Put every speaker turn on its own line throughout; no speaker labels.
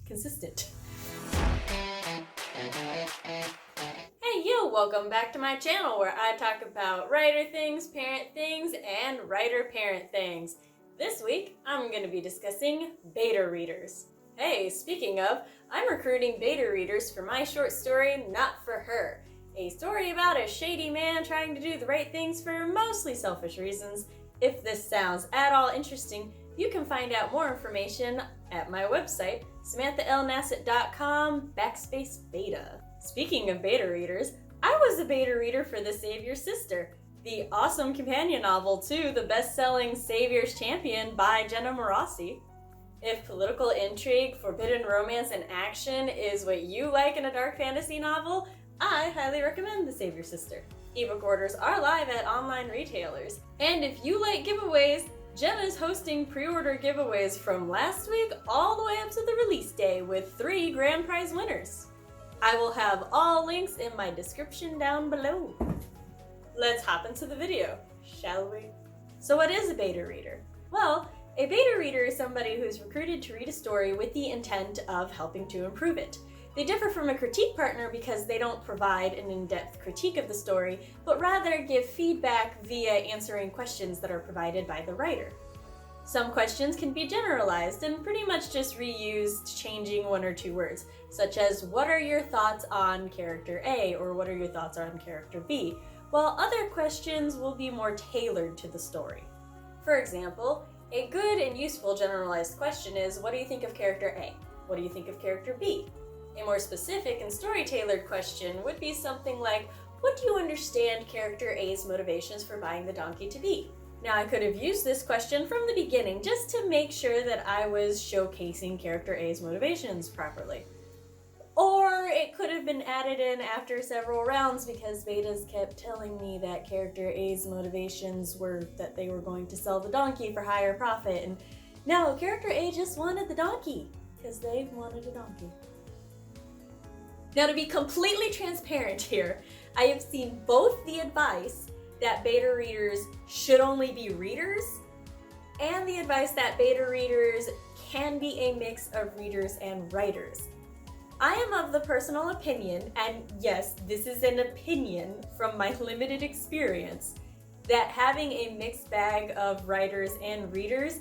consistent. Hey you, welcome back to my channel where I talk about writer things, parent things, and writer-parent things. This week, I'm going to be discussing beta readers. Hey, speaking of, I'm recruiting beta readers for my short story, Not For Her. A story about a shady man trying to do the right things for mostly selfish reasons. If this sounds at all interesting, you can find out more information at my website, samanthaalnasset.com/beta. Speaking of beta readers, I was a beta reader for The Savior's Sister, the awesome companion novel to the best-selling Savior's Champion by Jenna Morossi. If political intrigue, forbidden romance, and action is what you like in a dark fantasy novel, I highly recommend The Savior's Sister. Ebook orders are live at online retailers. And if you like giveaways, Jenna's hosting pre-order giveaways from last week all the way up to the release day with 3 grand prize winners. I will have all links in my description down below. Let's hop into the video, shall we? So what is a beta reader? Well, a beta reader is somebody who's recruited to read a story with the intent of helping to improve it. They differ from a critique partner because they don't provide an in-depth critique of the story, but rather give feedback via answering questions that are provided by the writer. Some questions can be generalized and pretty much just reused, changing 1 or 2 words, such as, what are your thoughts on character A, or what are your thoughts on character B, while other questions will be more tailored to the story. For example, a good and useful generalized question is, what do you think of character A? What do you think of character B? A more specific and story-tailored question would be something like, what do you understand character A's motivations for buying the donkey to be? Now, I could have used this question from the beginning just to make sure that I was showcasing character A's motivations properly. Or it could have been added in after several rounds because betas kept telling me that character A's motivations were that they were going to sell the donkey for higher profit, and no, character A just wanted the donkey because they wanted a donkey. Now, to be completely transparent here, I have seen both the advice that beta readers should only be readers and the advice that beta readers can be a mix of readers and writers. I am of the personal opinion, and yes, this is an opinion from my limited experience, that having a mixed bag of writers and readers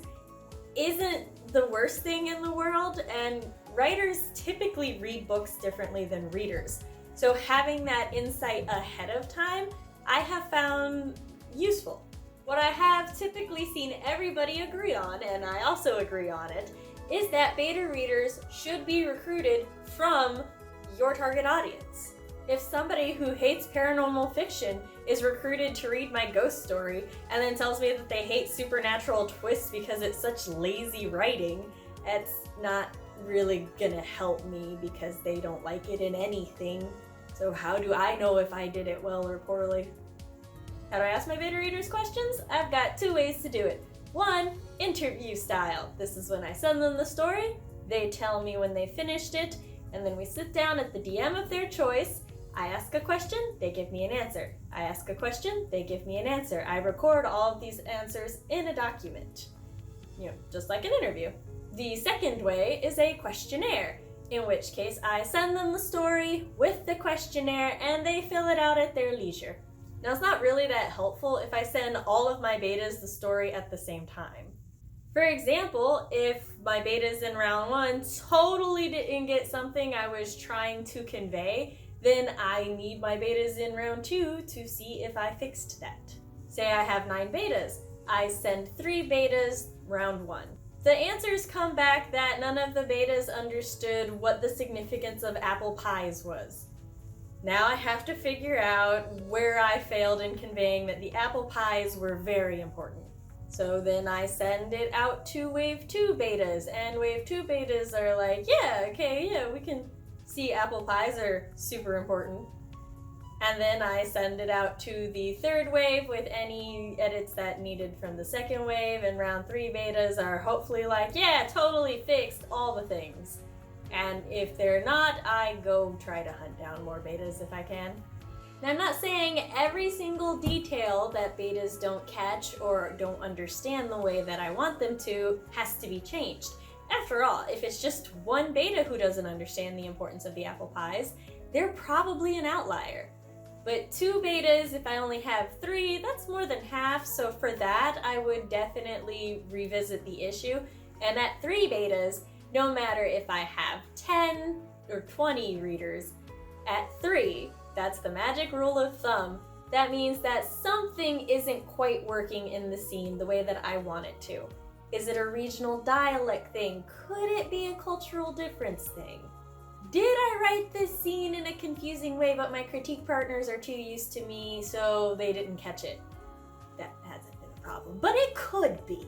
isn't the worst thing in the world, and writers typically read books differently than readers. So having that insight ahead of time, I have found useful. What I have typically seen everybody agree on, and I also agree on it, is that beta readers should be recruited from your target audience. If somebody who hates paranormal fiction is recruited to read my ghost story and then tells me that they hate supernatural twists because it's such lazy writing, it's not really gonna help me because they don't like it in anything. So how do I know if I did it well or poorly? How do I ask my beta readers questions? I've got 2 ways to do it. 1, interview style. This is when I send them the story, they tell me when they finished it, and then we sit down at the DM of their choice. I ask a question, they give me an answer. I ask a question, they give me an answer. I record all of these answers in a document. Just like an interview. The second way is a questionnaire, in which case I send them the story with the questionnaire and they fill it out at their leisure. Now, it's not really that helpful if I send all of my betas the story at the same time. For example, if my betas in round 1 totally didn't get something I was trying to convey, then I need my betas in round 2 to see if I fixed that. Say I have 9 betas. I send 3 betas round 1. The answers come back that none of the betas understood what the significance of apple pies was. Now I have to figure out where I failed in conveying that the apple pies were very important. So then I send it out to Wave 2 betas, and Wave 2 betas are like, yeah, we can see apple pies are super important. And then I send it out to the 3rd wave with any edits that needed from the 2nd wave, and round 3 betas are hopefully like, yeah, totally fixed all the things. And if they're not, I go try to hunt down more betas if I can. Now, I'm not saying every single detail that betas don't catch or don't understand the way that I want them to has to be changed. After all, if it's just one beta who doesn't understand the importance of the apple pies, they're probably an outlier. But 2 betas, if I only have 3, that's more than half, so for that, I would definitely revisit the issue. And at 3 betas, no matter if I have 10 or 20 readers, at 3, that's the magic rule of thumb. That means that something isn't quite working in the scene the way that I want it to. Is it a regional dialect thing? Could it be a cultural difference thing? Did I write this scene in a confusing way, but my critique partners are too used to me, so they didn't catch it? That hasn't been a problem, but it could be.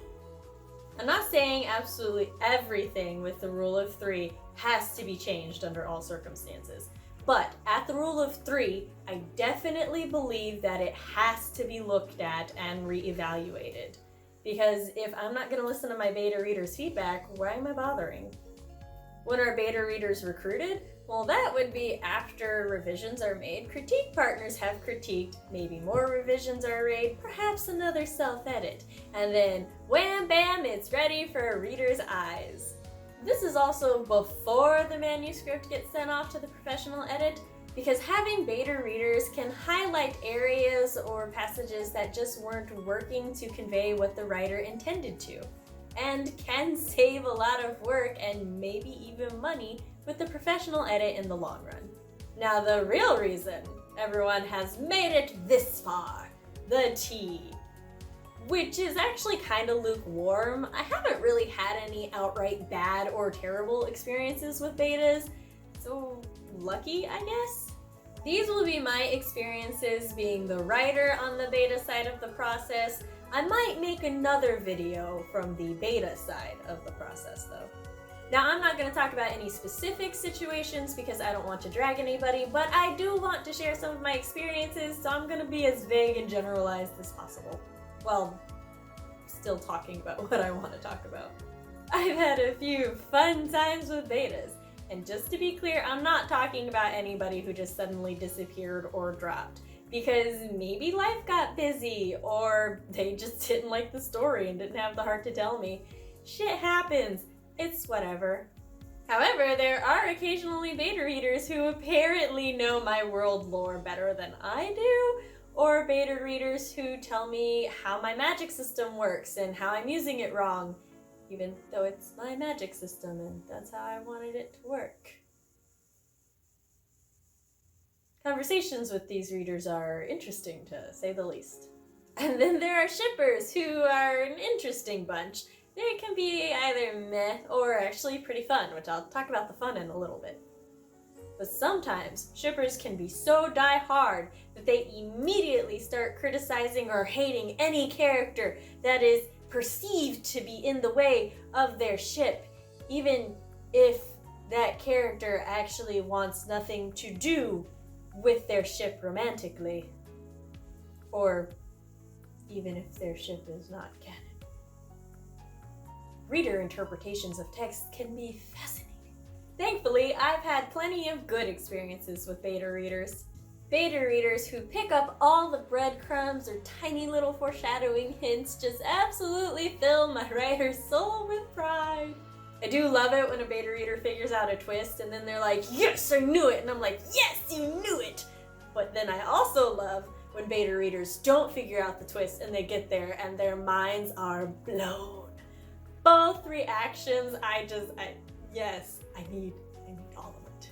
I'm not saying absolutely everything with the rule of 3 has to be changed under all circumstances. But at the rule of 3, I definitely believe that it has to be looked at and reevaluated. Because if I'm not going to listen to my beta readers' feedback, why am I bothering? When are beta readers recruited? Well, that would be after revisions are made, critique partners have critiqued, maybe more revisions are made, perhaps another self-edit, and then wham bam, it's ready for a reader's eyes. This is also before the manuscript gets sent off to the professional edit, because having beta readers can highlight areas or passages that just weren't working to convey what the writer intended to, and can save a lot of work and maybe even money with the professional edit in the long run. Now, the real reason everyone has made it this far, the tea, which is actually kind of lukewarm. I haven't really had any outright bad or terrible experiences with betas, so lucky, I guess. These will be my experiences being the writer on the beta side of the process. I might make another video from the beta side of the process though. Now, I'm not going to talk about any specific situations because I don't want to drag anybody, but I do want to share some of my experiences, so I'm going to be as vague and generalized as possible. Well, still talking about what I want to talk about. I've had a few fun times with betas, and just to be clear, I'm not talking about anybody who just suddenly disappeared or dropped, because maybe life got busy, or they just didn't like the story and didn't have the heart to tell me. Shit happens. It's whatever. However, there are occasionally beta readers who apparently know my world lore better than I do, or beta readers who tell me how my magic system works and how I'm using it wrong, even though it's my magic system and that's how I wanted it to work. Conversations with these readers are interesting, to say the least. And then there are shippers who are an interesting bunch. They can be either meh or actually pretty fun, which I'll talk about the fun in a little bit. But sometimes shippers can be so die-hard that they immediately start criticizing or hating any character that is perceived to be in the way of their ship, even if that character actually wants nothing to do with their ship romantically, or even if their ship is not canon. Reader interpretations of text can be fascinating. Thankfully, I've had plenty of good experiences with beta readers. Beta readers who pick up all the breadcrumbs or tiny little foreshadowing hints just absolutely fill my writer's soul with pride. I do love it when a beta reader figures out a twist and then they're like, yes, I knew it! And I'm like, yes, you knew it! But then I also love when beta readers don't figure out the twist and they get there and their minds are blown. Both reactions, I need all of it.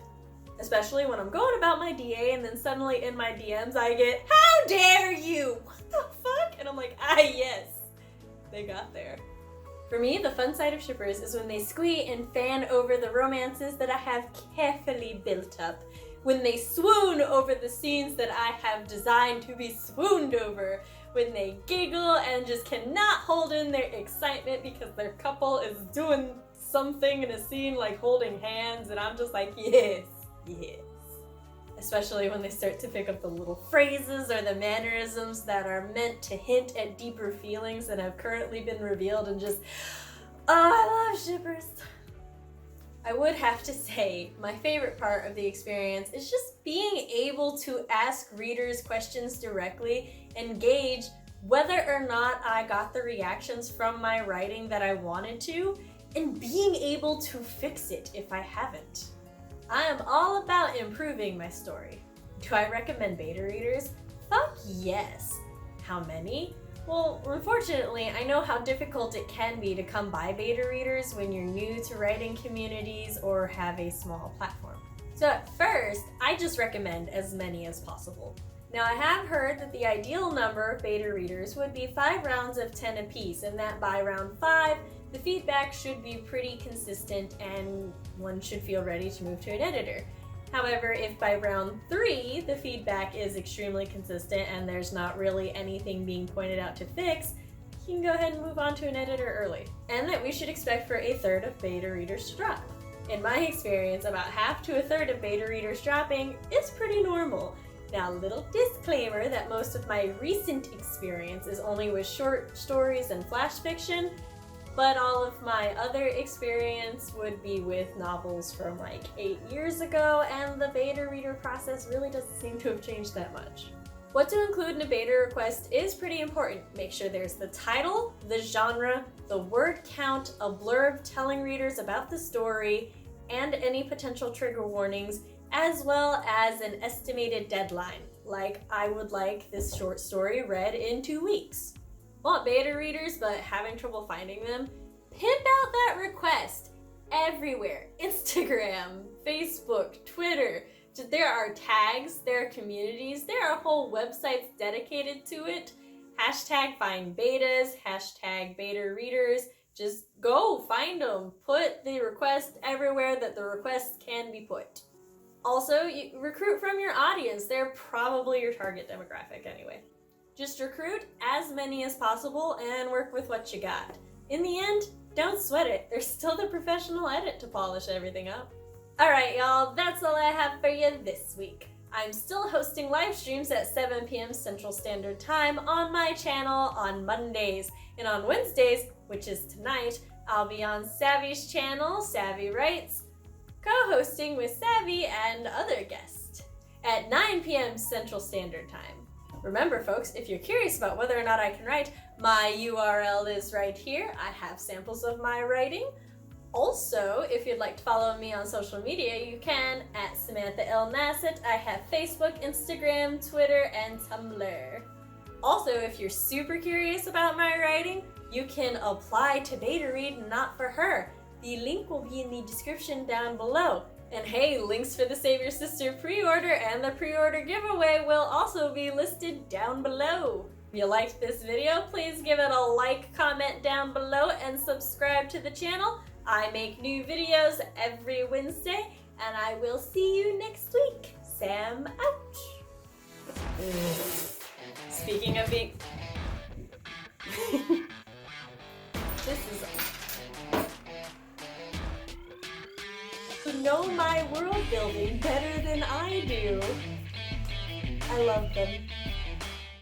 Especially when I'm going about my DA and then suddenly in my DMs I get, how dare you? What the fuck? And I'm like, yes, they got there. For me, the fun side of shippers is when they squee and fan over the romances that I have carefully built up. When they swoon over the scenes that I have designed to be swooned over. When they giggle and just cannot hold in their excitement because their couple is doing something in a scene like holding hands, and I'm just like, yes, yes. Especially when they start to pick up the little phrases or the mannerisms that are meant to hint at deeper feelings that have currently been revealed, and just, oh, I love shippers. I would have to say my favorite part of the experience is just being able to ask readers questions directly and gauge whether or not I got the reactions from my writing that I wanted to, and being able to fix it if I haven't. I am all about improving my story. Do I recommend beta readers? Fuck yes. How many? Well, unfortunately, I know how difficult it can be to come by beta readers when you're new to writing communities or have a small platform. So at first, I just recommend as many as possible. Now, I have heard that the ideal number of beta readers would be 5 rounds of 10 apiece, and that by round 5, the feedback should be pretty consistent and one should feel ready to move to an editor. However, if by round 3 the feedback is extremely consistent and there's not really anything being pointed out to fix, you can go ahead and move on to an editor early. And that we should expect for a third of beta readers to drop. In my experience, about half to a third of beta readers dropping is pretty normal. Now, little disclaimer that most of my recent experience is only with short stories and flash fiction, but all of my other experience would be with novels from like 8 years ago, and the beta reader process really doesn't seem to have changed that much. What to include in a beta request is pretty important. Make sure there's the title, the genre, the word count, a blurb telling readers about the story, and any potential trigger warnings, as well as an estimated deadline, like I would like this short story read in 2 weeks. Want beta readers but having trouble finding them? Pimp out that request everywhere. Instagram, Facebook, Twitter. There are tags, there are communities, there are whole websites dedicated to it. Hashtag find betas, hashtag beta readers. Just go find them. Put the request everywhere that the request can be put. Also, you recruit from your audience. They're probably your target demographic anyway. Just recruit as many as possible and work with what you got. In the end, don't sweat it. There's still the professional edit to polish everything up. Alright y'all, that's all I have for you this week. I'm still hosting live streams at 7 p.m. Central Standard Time on my channel on Mondays. And on Wednesdays, which is tonight, I'll be on Savvy's channel, Savvy Writes, co-hosting with Savvy and other guests at 9 p.m. Central Standard Time. Remember folks, if you're curious about whether or not I can write, my URL is right here. I have samples of my writing. Also, if you'd like to follow me on social media, you can at Samantha L. Nasset. I have Facebook, Instagram, Twitter, and Tumblr. Also, if you're super curious about my writing, you can apply to beta read Not For Her. The link will be in the description down below. And hey, links for the Save Your Sister pre-order and the pre-order giveaway will also be listed down below. If you liked this video, please give it a like, comment down below, and subscribe to the channel. I make new videos every Wednesday, and I will see you next week. Sam out. Speaking of being... This is... know my world building better than I do. I love them.